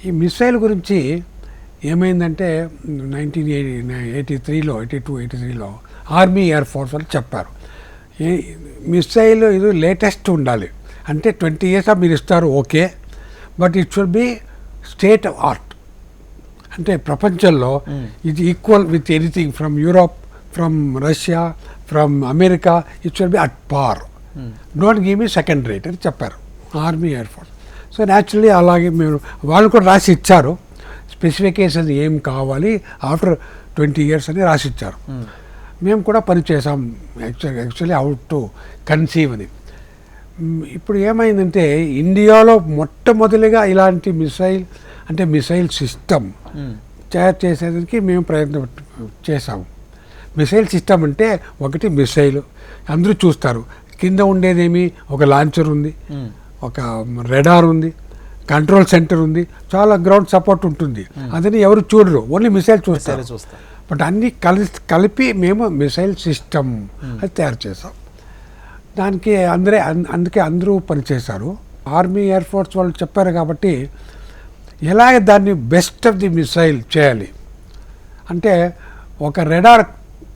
ఈ మిసైల్ గురించి ఏమైందంటే 1983లో ఆర్మీ ఎయిర్ ఫోర్స్ వాళ్ళు చెప్పారు, ఈ మిసైల్ ఇది లేటెస్ట్ ఉండాలి, అంటే 20 years మీరు ఇస్తారు okay, but it should be state of art. అంటే ప్రపంచంలో ఇది equal with anything from Europe, from Russia, from America, it should be at పార్, don't give me second rate అని చెప్పారు army air force. So naturally అలాగే మేము వాళ్ళు కూడా రాసి ఇచ్చారు, స్పెసిఫికేషన్ ఏం కావాలి ఆఫ్టర్ 20 years అని రాసి ఇచ్చారు. మేము కూడా పనిచేసాం యాక్చువల్లీ అవుట్ టు కన్సీవ్ అని. ఇప్పుడు ఏమైందంటే ఇండియాలో మొట్టమొదటిగా ఇలాంటి మిసైల్ సిస్టమ్ తయారు చేసేదానికి మేము ప్రయత్నం చేసాము. మిసైల్ సిస్టమ్ అంటే ఒకటి మిసైల్ అందరూ చూస్తారు, కింద ఉండేదేమి ఒక లాంచర్ ఉంది, ఒక రెడార్ ఉంది, కంట్రోల్ సెంటర్ ఉంది, చాలా గ్రౌండ్ సపోర్ట్ ఉంటుంది, అదని ఎవరు చూడరు, ఓన్లీ మిసైల్ చూస్తారు. బట్ అన్నీ కలిపి మేము మిసైల్ సిస్టమ్ అది తయారు చేసాం. దానికి అందుకే అందరూ పనిచేశారు. ఆర్మీ ఎయిర్ ఫోర్స్ వాళ్ళు చెప్పారు కాబట్టి ఎలాగ దాన్ని బెస్ట్ ఆఫ్ ది మిసైల్ చేయాలి అంటే ఒక రెడార్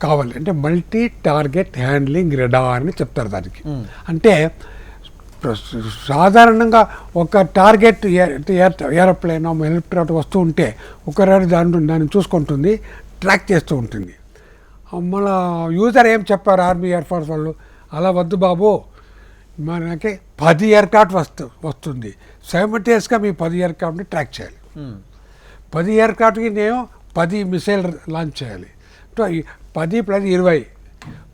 కావాలి, అంటే మల్టీ టార్గెట్ హ్యాండ్లింగ్ రెడార్ అని చెప్తారు దానికి. అంటే సాధారణంగా ఒక టార్గెట్ ఏరోప్లేన్ హెలికాప్టర్ వస్తూ ఉంటే ఒక దాన్ని చూసుకుంటుంది, ట్రాక్ చేస్తూ ఉంటుంది. మన యూజర్ ఏం చెప్పారు ఆర్మీ ఎయిర్ ఫోర్స్ వాళ్ళు, అలా వద్దు బాబు, మనకి 10 ఎయిర్క్రాఫ్ట్ వస్తుంది, సైమల్టేనియస్గా మీ 10 ఎయిర్క్రాఫ్ట్ని ట్రాక్ చేయాలి. 10 ఎయిర్క్రాఫ్ట్కి నేను 10 మిసైల్ లాంచ్ చేయాలి. 10 + 20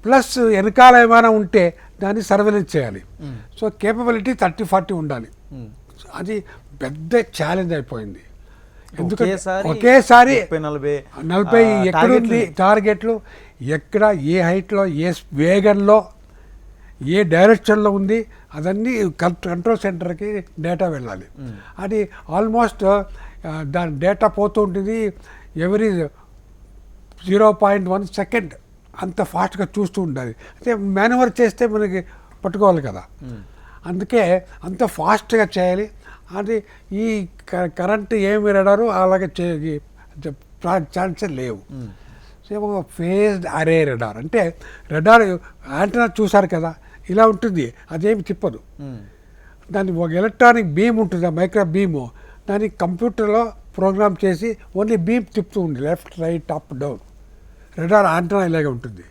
ప్లస్ వెనకాల ఏమైనా ఉంటే దాన్ని సర్వేలెన్స్ చేయాలి. సో కేపబిలిటీ 30-40 ఉండాలి. అది పెద్ద ఛాలెంజ్ అయిపోయింది. ఎందుకంటే ఒకేసారి 40 ఎక్కడుంది టార్గెట్లు, ఎక్కడ ఏ హైట్లో ఏ వేగంలో ఏ డైరెక్షన్లో ఉంది, అదన్నీ కంట్రోల్ సెంటర్కి డేటా వెళ్ళాలి. అది ఆల్మోస్ట్ దాని డేటా పోతూ ఉంటుంది ఎవరీ 0.1 సెకండ్, అంత ఫాస్ట్గా చూస్తూ ఉండాలి. అయితే మేనేవర్ చేస్తే మనకి పట్టుకోవాలి కదా, అందుకే అంత ఫాస్ట్గా చేయాలి. అది ఈ కరెంట్ ఏమి రెడారు అలాగే ఛాన్సే లేవు. సో ఫేజ్డ్ అరే రెడార్ అంటే రెడార్ యాంటెన్నా చూసారు కదా ఇలా ఉంటుంది, అదేమి తిప్పదు. దానికి ఒక ఎలక్ట్రానిక్ బీమ్ ఉంటుంది, ఆ మైక్రో బీము, దాన్ని కంప్యూటర్లో ప్రోగ్రామ్ చేసి ఓన్లీ బీమ్ తిప్పుతూ ఉంది, left right up down. Radar antenna ఇలాగే ఉంటుంది.